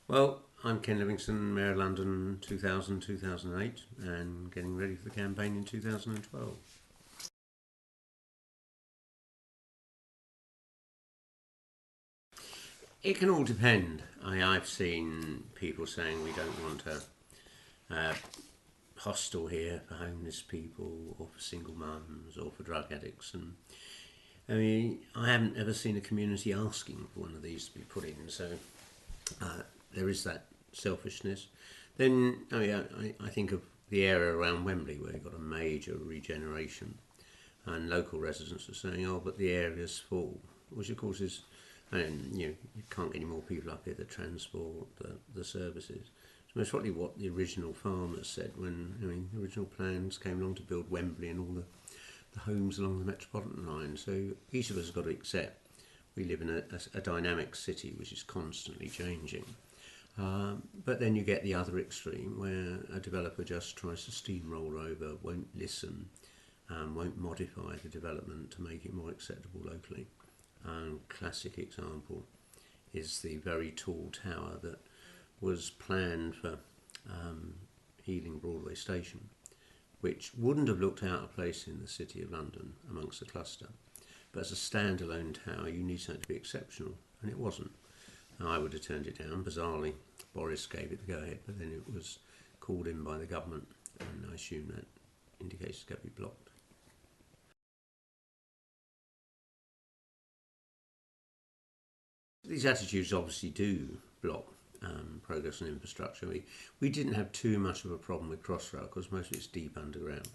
Well, I'm Ken Livingstone, Mayor of London 2000-2008 and getting ready for the campaign in 2012. It can all depend. I've seen people saying we don't want a hostel here for homeless people or for single mums or for drug addicts, and I haven't ever seen a community asking for one of these to be put in, so there is that selfishness. Then I think of the area around Wembley where you've got a major regeneration, and local residents are saying, "Oh, but the area's full," which of course is, and you can't get any more people up here to transport the services. So that's probably what the original farmers said when the original plans came along to build Wembley and all the homes along the Metropolitan line. So each of us has got to accept we live in a dynamic city which is constantly changing. But then you get the other extreme where a developer just tries to steamroll over, won't listen, won't modify the development to make it more acceptable locally. Classic example is the very tall tower that was planned for Ealing Broadway Station, which wouldn't have looked out of place in the City of London amongst the cluster. But as a standalone tower, you need something to be exceptional, and it wasn't. I would have turned it down. Bizarrely, Boris gave it the go-ahead, but then it was called in by the government, and I assume that indicates it's going to be blocked. These attitudes obviously do block progress on infrastructure. We didn't have too much of a problem with Crossrail because most of it's deep underground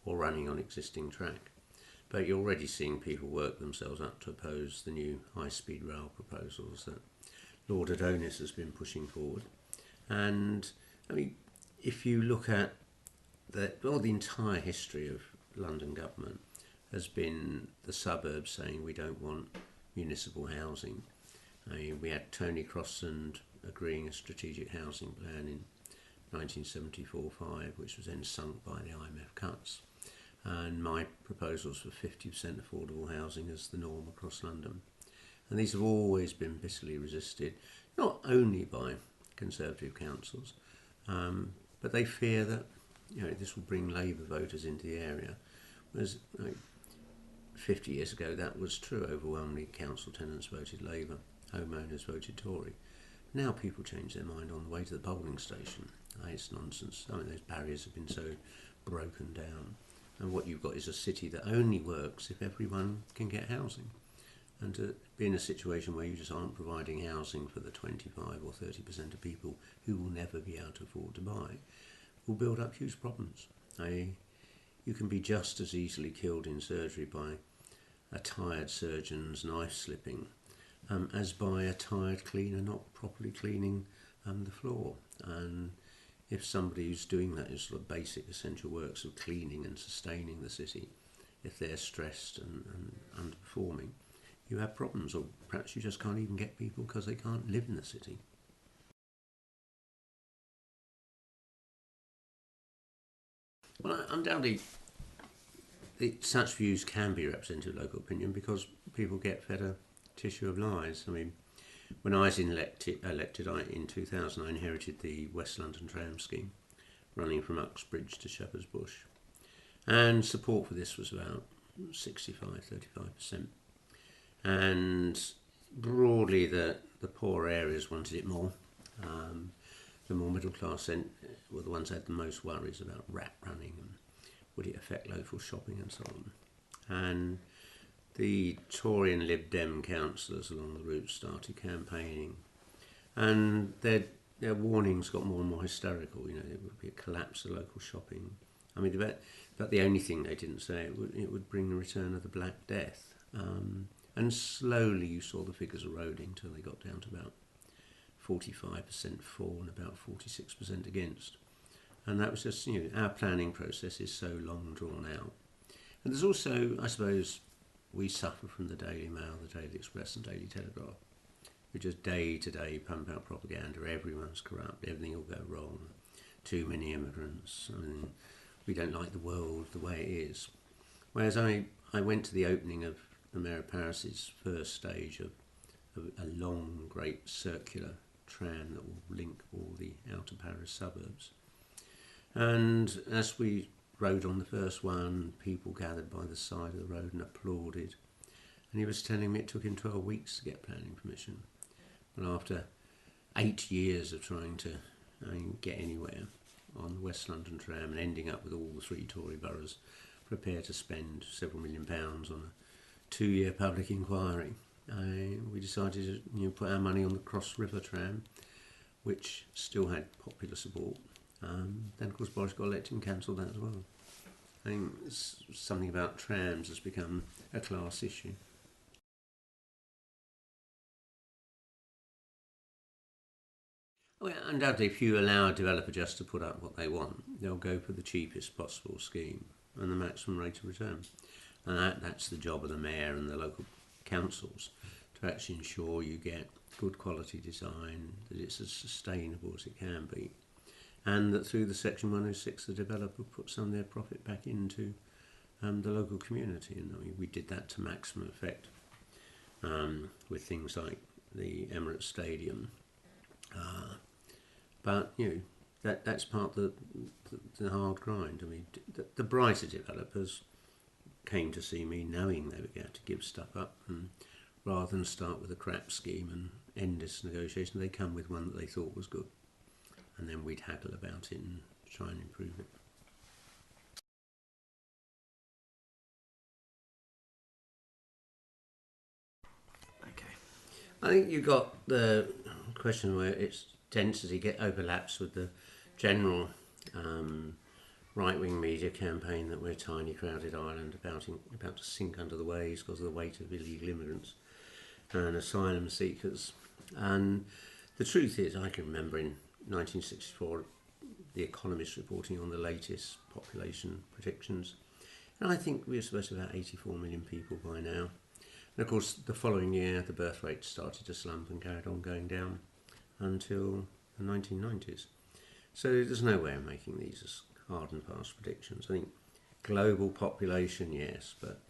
or running on existing track. But you're already seeing people work themselves up to oppose the new high-speed rail proposals that Lord Adonis has been pushing forward. And if you look at the entire history of London government has been the suburbs saying we don't want municipal housing. We had Tony Crossan agreeing a strategic housing plan in 1974-5, which was then sunk by the IMF cuts. And my proposals for 50% affordable housing as the norm across London. And these have always been bitterly resisted, not only by Conservative councils, but they fear that this will bring Labour voters into the area. Whereas 50 years ago that was true. Overwhelmingly council tenants voted Labour, homeowners voted Tory. Now people change their mind on the way to the polling station. It's nonsense. Those barriers have been so broken down. And what you've got is a city that only works if everyone can get housing. And to be in a situation where you just aren't providing housing for the 25 or 30% of people who will never be able to afford to buy will build up huge problems. You can be just as easily killed in surgery by a tired surgeon's knife slipping as by a tired cleaner not properly cleaning the floor. And if somebody who's doing that is sort of basic essential works of cleaning and sustaining the city, if they're stressed and underperforming, you have problems, or perhaps you just can't even get people because they can't live in the city. Well, undoubtedly, such views can be represented in local opinion because people get fed a tissue of lies. When I was elected in 2000, I inherited the West London tram scheme, running from Uxbridge to Shepherd's Bush. And support for this was about 65-35%. And broadly, the poor areas wanted it more. The more middle class were the ones that had the most worries about rat running and would it affect local shopping and so on. And the Tory and Lib Dem councillors along the route started campaigning, and their warnings got more and more hysterical. It would be a collapse of local shopping. But the only thing they didn't say it would bring the return of the Black Death. And slowly you saw the figures eroding till they got down to about 45% for and about 46% against. And that was just, our planning process is so long drawn out. And there's also, I suppose, we suffer from the Daily Mail, the Daily Express and Daily Telegraph. We just day to day pump out propaganda. Everyone's corrupt, everything will go wrong, too many immigrants, we don't like the world the way it is. Whereas I went to the opening of the Mayor of Paris's first stage of a long, great circular tram that will link all the outer Paris suburbs. And as we rode on the first one, people gathered by the side of the road and applauded. And he was telling me it took him 12 weeks to get planning permission. But after 8 years of trying to get anywhere on the West London tram and ending up with all the 3 Tory boroughs prepared to spend several £1 million on a 2-year public inquiry, we decided to put our money on the Cross River tram, which still had popular support. Then of course Boris got elected and cancelled that as well. I think something about trams has become a class issue. Well, undoubtedly, if you allow a developer just to put up what they want, they'll go for the cheapest possible scheme and the maximum rate of return. And that's the job of the mayor and the local councils, to actually ensure you get good quality design, that it's as sustainable as it can be, and that through the Section 106 the developer puts some of their profit back into the local community. And we did that to maximum effect with things like the Emirates Stadium. But that's part of the hard grind. The brighter developers came to see me knowing they were going to give stuff up, and rather than start with a crap scheme and end this negotiation, they come with one that they thought was good, and then we'd haggle about it and try and improve it. Okay. I think you got the question where its density overlaps with the general right-wing media campaign that we're a tiny, crowded island about to sink under the waves because of the weight of illegal immigrants and asylum seekers. And the truth is, I can remember in 1964 The Economist reporting on the latest population predictions, and I think we were supposed to have about 84 million people by now. And of course, the following year, the birth rate started to slump and carried on going down until the 1990s. So there's no way of making these as hard and fast predictions. I think global population, yes, but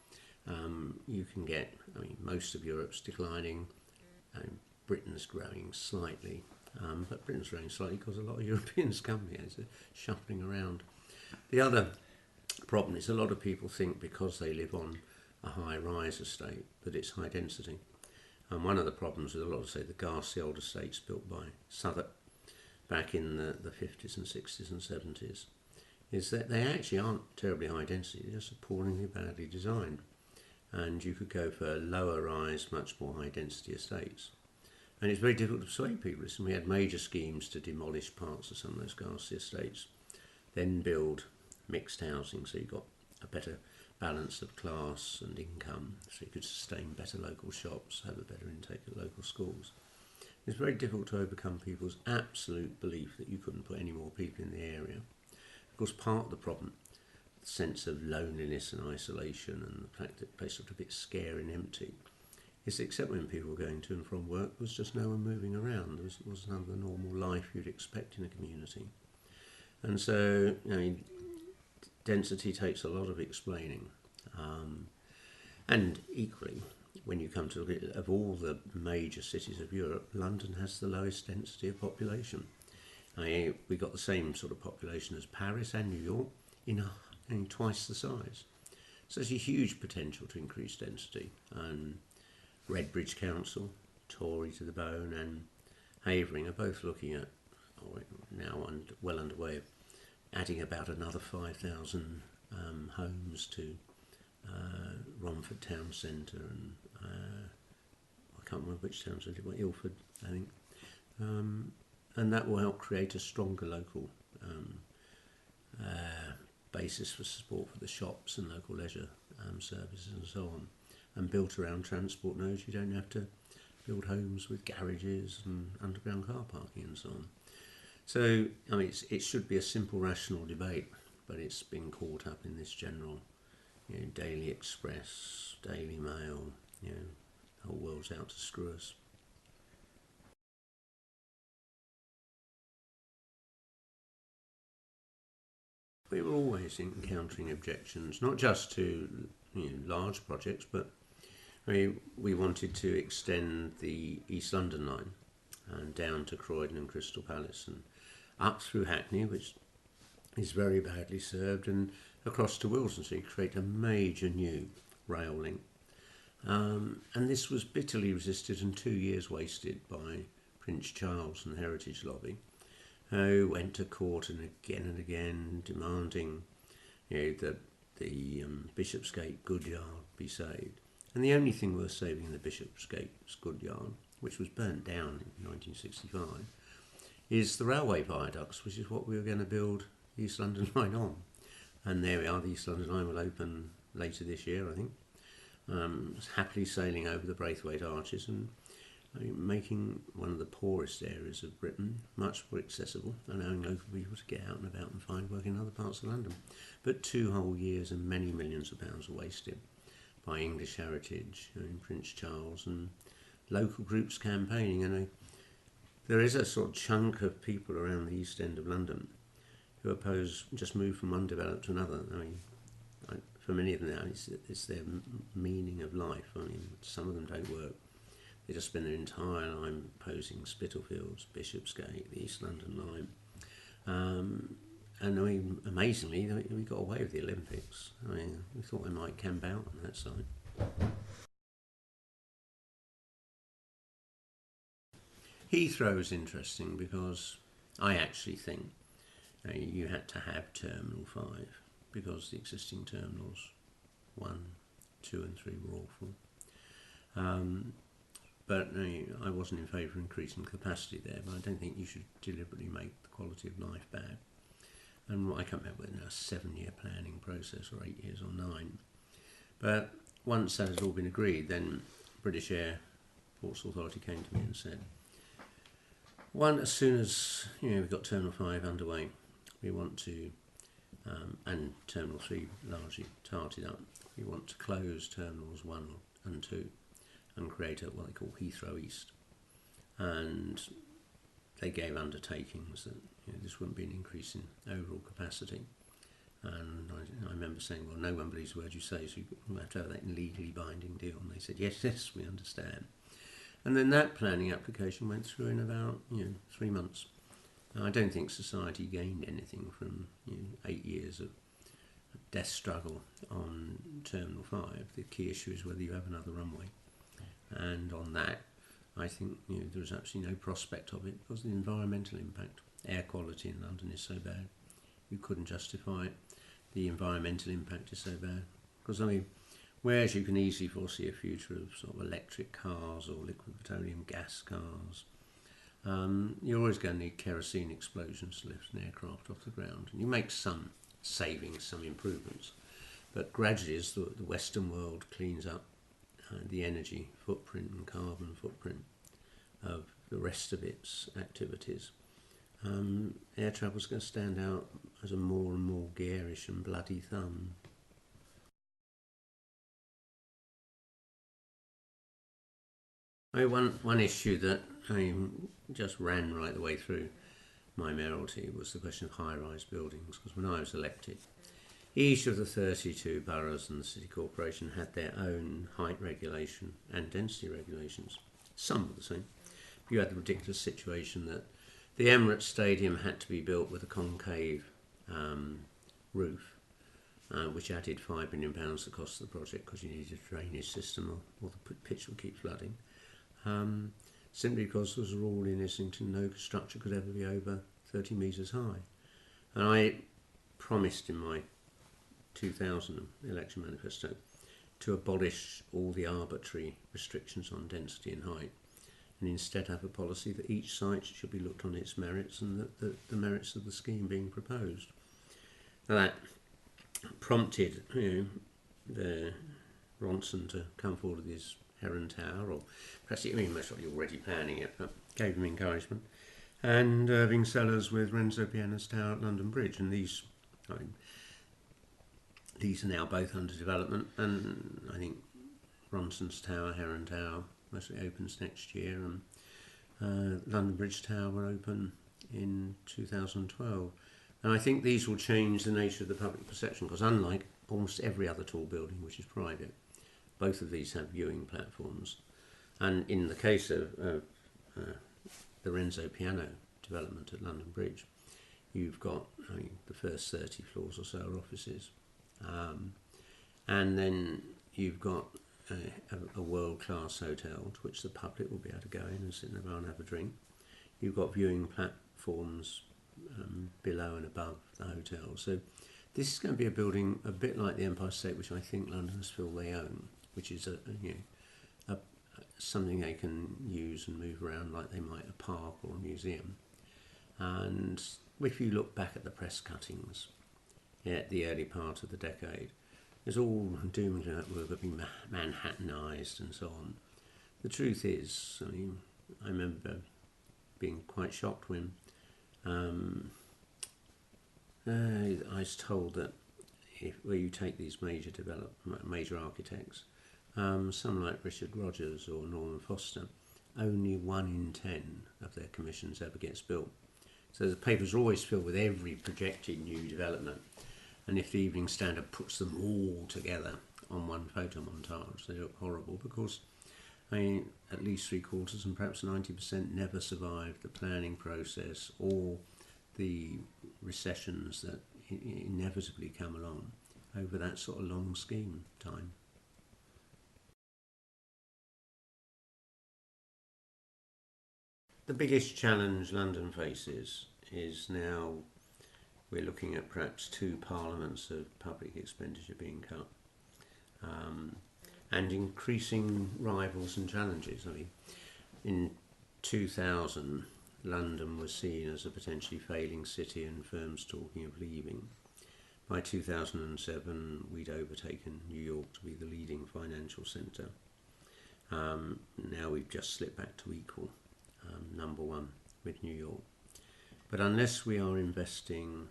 you can get, most of Europe's declining, Britain's growing slightly, but Britain's growing slightly because a lot of Europeans come here, so shuffling around. The other problem is a lot of people think because they live on a high-rise estate that it's high density. And one of the problems with a lot of, say, the ghastly old estates built by Southwark back in the 50s and 60s and 70s is that they actually aren't terribly high density, they're just appallingly badly designed. And you could go for lower rise, much more high density estates. And it's very difficult to persuade people. Listen, we had major schemes to demolish parts of some of those ghastly estates, then build mixed housing, so you got a better balance of class and income, so you could sustain better local shops, have a better intake at local schools. It's very difficult to overcome people's absolute belief that you couldn't put any more people in the area. Of course, part of the problem, the sense of loneliness and isolation and the fact that the place looked a bit scary and empty, is that except when people were going to and from work, there was just no one moving around. There was none of the normal life you'd expect in a community. And so, density takes a lot of explaining. And equally, when you come to look at of all the major cities of Europe, London has the lowest density of population. We got the same sort of population as Paris and New York in twice the size. So there's a huge potential to increase density. And Redbridge Council, Tory to the bone, and Havering are both looking at, now well underway, of adding about another 5,000 homes to Romford town centre, and I can't remember which town centre, but Ilford, I think. And that will help create a stronger local basis for support for the shops and local leisure services and so on. And built around transport nodes, you don't have to build homes with garages and underground car parking and so on. So, it should be a simple, rational debate, but it's been caught up in this general, Daily Express, Daily Mail, the whole world's out to screw us. We were always encountering objections, not just to large projects, but we wanted to extend the East London line, and down to Croydon and Crystal Palace and up through Hackney, which is very badly served, and across to Wilsonsea, create a major new rail link. And this was bitterly resisted and 2 years wasted by Prince Charles and the Heritage Lobby, who went to court and again demanding, that the Bishopsgate Goodyard be saved. And the only thing worth saving in the Bishopsgate's Goodyard, which was burnt down in 1965, is the railway viaducts, which is what we were going to build the East London Line on. And there we are, the East London Line will open later this year, I think. Happily sailing over the Braithwaite Arches and making one of the poorest areas of Britain much more accessible, allowing local people to get out and about and find work in other parts of London. But 2 whole years and many millions of pounds were wasted by English Heritage and Prince Charles and local groups campaigning. And there is a sort of chunk of people around the East End of London who oppose just move from one development to another. For many of them now, it's their meaning of life. Some of them don't work. They just spend their entire time opposing Spitalfields, Bishopsgate, the East London Line. And amazingly, we got away with the Olympics. We thought they might camp out on that side. Heathrow is interesting because I actually think you had to have Terminal 5 because the existing terminals 1, 2 and 3 were awful. But I wasn't in favour of increasing capacity there, but I don't think you should deliberately make the quality of life bad. And I can't remember whether now a 7-year planning process or 8 years or 9. But once that had all been agreed, then British Airports Authority came to me and said, as soon as we've got Terminal 5 underway, we want to, and Terminal 3 largely tarted up, we want to close Terminals 1 and 2 and create what they call Heathrow East. And they gave undertakings that this wouldn't be an increase in overall capacity. And I remember saying, well, no one believes the word you say, so you have to have that legally binding deal. And they said, yes, we understand. And then that planning application went through in about 3 months. Now, I don't think society gained anything from 8 years of death struggle on Terminal 5. The key issue is whether you have another runway. And on that, I think there was absolutely no prospect of it because the environmental impact, air quality in London is so bad, you couldn't justify it. The environmental impact is so bad because whereas you can easily foresee a future of sort of electric cars or liquid petroleum gas cars, you're always going to need kerosene explosions to lift an aircraft off the ground. And you make some savings, some improvements, but gradually as the Western world cleans up the energy footprint and carbon footprint of the rest of its activities, air travel is going to stand out as a more and more garish and bloody thumb. One issue that just ran right the way through my mayoralty was the question of high-rise buildings, because when I was elected, each of the 32 boroughs and the city corporation had their own height regulation and density regulations. Some were the same. You had the ridiculous situation that the Emirates Stadium had to be built with a concave roof, which added £5 million to the cost of the project because you needed a drainage system or the pitch would keep flooding. Simply because there was a rule in Islington no structure could ever be over 30 metres high. And I promised in my 2000 election manifesto to abolish all the arbitrary restrictions on density and height and instead have a policy that each site should be looked on its merits and the merits of the scheme being proposed. Now that prompted the Ronson to come forward with his Heron Tower, or perhaps most likely already planning it, but gave him encouragement, and Irving Sellers with Renzo Piana's Tower at London Bridge, and these are now both under development, and I think Ronson's Tower, Heron Tower, mostly opens next year, and London Bridge Tower will open in 2012. And I think these will change the nature of the public perception, because unlike almost every other tall building which is private, both of these have viewing platforms. And in the case of the Renzo Piano development at London Bridge, you've got, I mean, the first 30 floors or so are offices. And then you've got a world-class hotel to which the public will be able to go in and sit in the bar and have a drink. You've got viewing platforms below and above the hotel. So this is going to be a building a bit like the Empire State, which I think Londoners feel they own, which is something they can use and move around like they might a park or a museum. And if you look back at the press cuttings at the early part of the decade, there's all doom and gloom that we're going to be Manhattanized and so on. The truth is, I mean, I remember being quite shocked when I was told that where you take these major architects, some like Richard Rogers or Norman Foster, only 1 in 10 of their commissions ever gets built. So the papers are always filled with every projected new development, and if the Evening Standard puts them all together on one photo montage, they look horrible because, I mean, at least 3/4 and perhaps 90% never survive the planning process or the recessions that inevitably come along over that sort of long scheme time. The biggest challenge London faces is now we're looking at perhaps 2 parliaments of public expenditure being cut, and increasing rivals and challenges. I mean, in 2000, London was seen as a potentially failing city and firms talking of leaving. By 2007, we'd overtaken New York to be the leading financial centre. Now we've just slipped back to equal, number 1 with New York. But unless we are investing,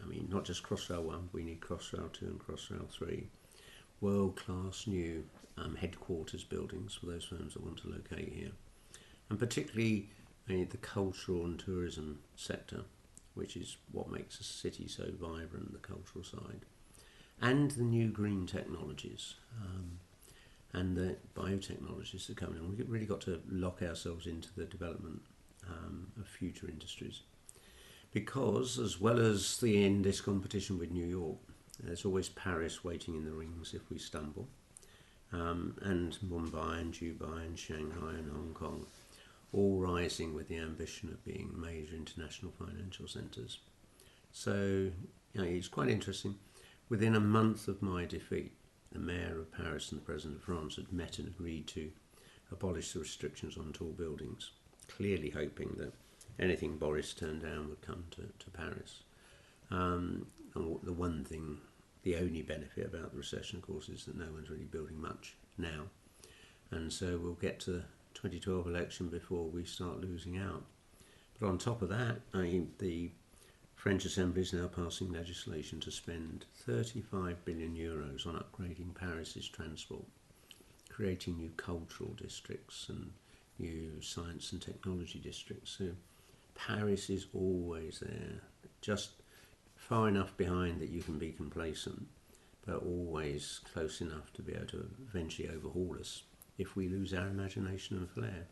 I mean, not just Crossrail 1, we need Crossrail 2 and Crossrail 3, world-class new headquarters buildings for those firms that want to locate here. And particularly the cultural and tourism sector, which is what makes a city so vibrant, the cultural side. And the new green technologies and the biotechnologies that are coming in. We've really got to lock ourselves into the development of future industries. Because as well as the endless competition with New York, there's always Paris waiting in the rings if we stumble, and Mumbai and Dubai and Shanghai and Hong Kong, all rising with the ambition of being major international financial centres. So it's quite interesting. Within a month of my defeat, the Mayor of Paris and the President of France had met and agreed to abolish the restrictions on tall buildings, clearly hoping that anything Boris turned down would come to Paris. And the only benefit about the recession, of course, is that no one's really building much now. And so we'll get to the 2012 election before we start losing out. But on top of that, the French Assembly is now passing legislation to spend 35 billion euros on upgrading Paris's transport, creating new cultural districts and new science and technology districts. So Paris is always there, just far enough behind that you can be complacent, but always close enough to be able to eventually overhaul us if we lose our imagination and flair.